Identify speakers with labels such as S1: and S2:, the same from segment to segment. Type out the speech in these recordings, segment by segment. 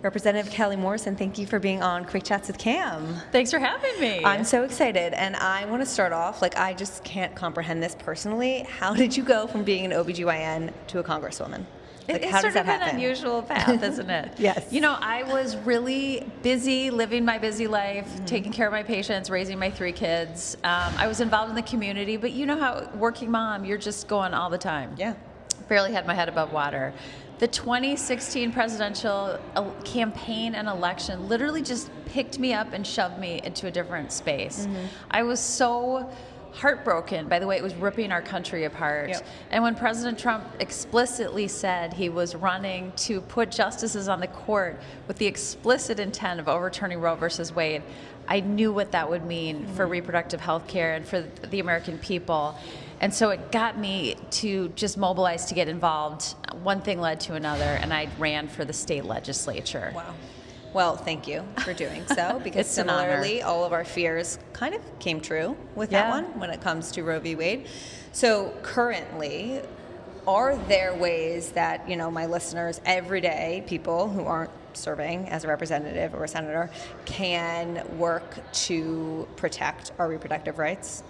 S1: Representative Kelly Morrison, thank you for being on Quick Chats with Cam.
S2: Thanks for having me.
S1: I'm so excited, and I want to start off, I just can't comprehend this personally. How did you go from being an OBGYN to a congresswoman?
S2: It's
S1: how does
S2: sort
S1: that
S2: of an
S1: happen?
S2: unusual path, isn't it?
S1: Yes.
S2: You know, I was really busy living my busy life, taking care of my patients, raising my 3 kids. I was involved in the community, but you know how working mom, you're just going all the time.
S1: Yeah.
S2: Barely had my head above water. The 2016 presidential campaign and election literally just picked me up and shoved me into a different space. I was so heartbroken by the way it was ripping our country apart.
S1: Yep.
S2: And when President Trump explicitly said he was running to put justices on the court with the explicit intent of overturning Roe versus Wade, I knew what that would mean for reproductive health care and for the American people. And so it got me to just mobilize to get involved. One thing led to another, and I ran for the state legislature.
S1: Wow. Well, thank you for doing so, because
S2: It's an honor.
S1: similarly, all of our fears kind of came true with that
S2: Yeah.
S1: one when it comes to Roe v. Wade. So currently, are there ways that, my listeners, everyday people who aren't serving as a representative or a senator, can work to protect our reproductive rights?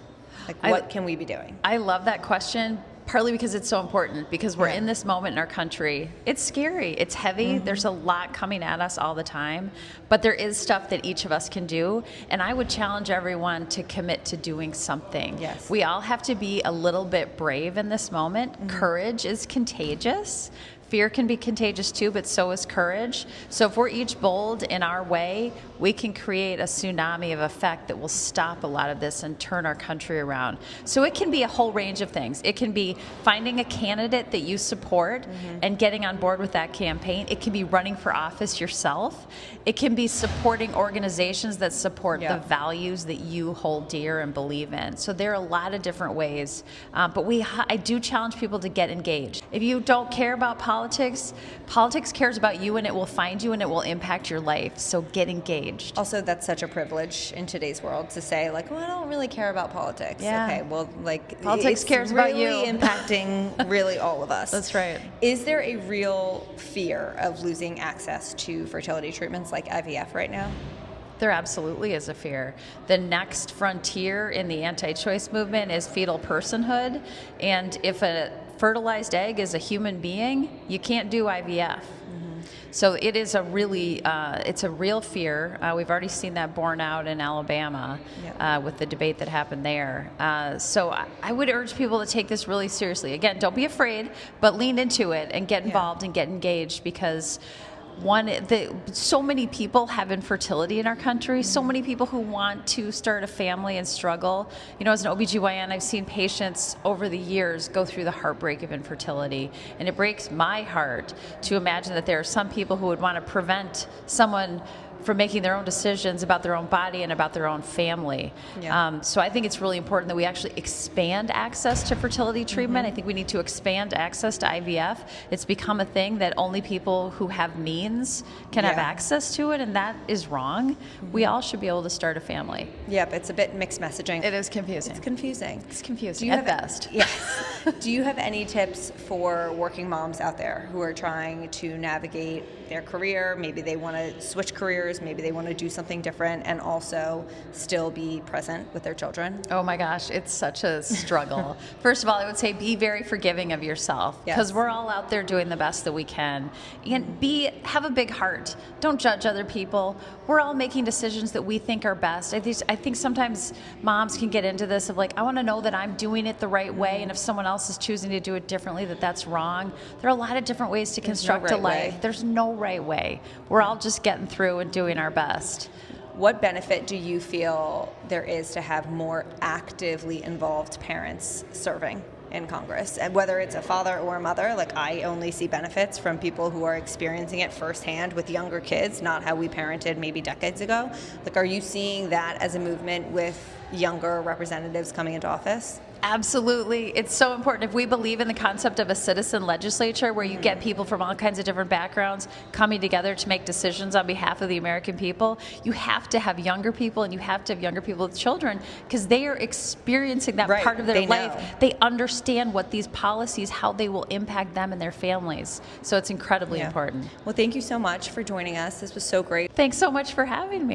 S1: What can we be doing?
S2: I love that question, partly because it's so important, because we're
S1: Yeah.
S2: in this moment in our country. It's scary. It's heavy. There's a lot coming at us all the time, but there is stuff that each of us can do, and I would challenge everyone to commit to doing something.
S1: Yes.
S2: We all have to be a little bit brave in this moment. Courage is contagious. Fear can be contagious too, but so is courage. So if we're each bold in our way, we can create a tsunami of effect that will stop a lot of this and turn our country around. So it can be a whole range of things. It can be finding a candidate that you support and getting on board with that campaign. It can be running for office yourself. It can be supporting organizations that support
S1: Yeah.
S2: the values that you hold dear and believe in. So there are a lot of different ways, but I do challenge people to get engaged. If you don't care about politics cares about you, and it will find you and it will impact your life. So get engaged.
S1: Also, that's such a privilege in today's world to say, I don't really care about politics.
S2: Yeah.
S1: Okay, well,
S2: Politics
S1: it's
S2: cares about
S1: really
S2: you.
S1: impacting really all of us.
S2: That's right.
S1: Is there a real fear of losing access to fertility treatments like IVF right now?
S2: There absolutely is a fear. The next frontier in the anti-choice movement is fetal personhood, and if a fertilized egg is a human being, you can't do IVF. So it is it's a real fear. We've already seen that borne out in Alabama with the debate that happened there. So I would urge people to take this really seriously. Again, don't be afraid, but lean into it and get involved and get engaged, because so many people have infertility in our country, so many people who want to start a family and struggle. As an OBGYN, I've seen patients over the years go through the heartbreak of infertility, and it breaks my heart to imagine that there are some people who would want to prevent someone from making their own decisions about their own body and about their own family.
S1: Yeah.
S2: So I think it's really important that we actually expand access to fertility treatment. I think we need to expand access to IVF. It's become a thing that only people who have means can have access to it, and that is wrong. We all should be able to start a family.
S1: Yep, it's a bit mixed messaging.
S2: It is confusing.
S1: It's confusing.
S2: It's confusing at best.
S1: Yes. Do you have any tips for working moms out there who are trying to navigate their career? Maybe they want to switch careers, maybe they want to do something different, and also still be present with their children?
S2: Oh my gosh, it's such a struggle. First of all, I would say be very forgiving of yourself, because we're all out there doing the best that we can. And have a big heart. Don't judge other people. We're all making decisions that we think are best. I think sometimes moms can get into this of I want to know that I'm doing it the right way, and if someone else is choosing to do it differently, that's wrong. There are a lot of different ways to construct a life. There's no right way. We're all just getting through and doing our best.
S1: What benefit do you feel there is to have more actively involved parents serving in Congress? And whether it's a father or a mother, I only see benefits from people who are experiencing it firsthand with younger kids, not how we parented maybe decades ago. Are you seeing that as a movement with younger representatives coming into office?
S2: Absolutely. It's so important. If we believe in the concept of a citizen legislature where you get people from all kinds of different backgrounds coming together to make decisions on behalf of the American people, you have to have younger people, and you have to have younger people with children, because they are experiencing that
S1: Right.
S2: part of their
S1: They
S2: life.
S1: know.
S2: They understand what these policies, how they will impact them and their families. So it's incredibly
S1: Yeah.
S2: important.
S1: Well, thank you so much for joining us. This was so great.
S2: Thanks so much for having me.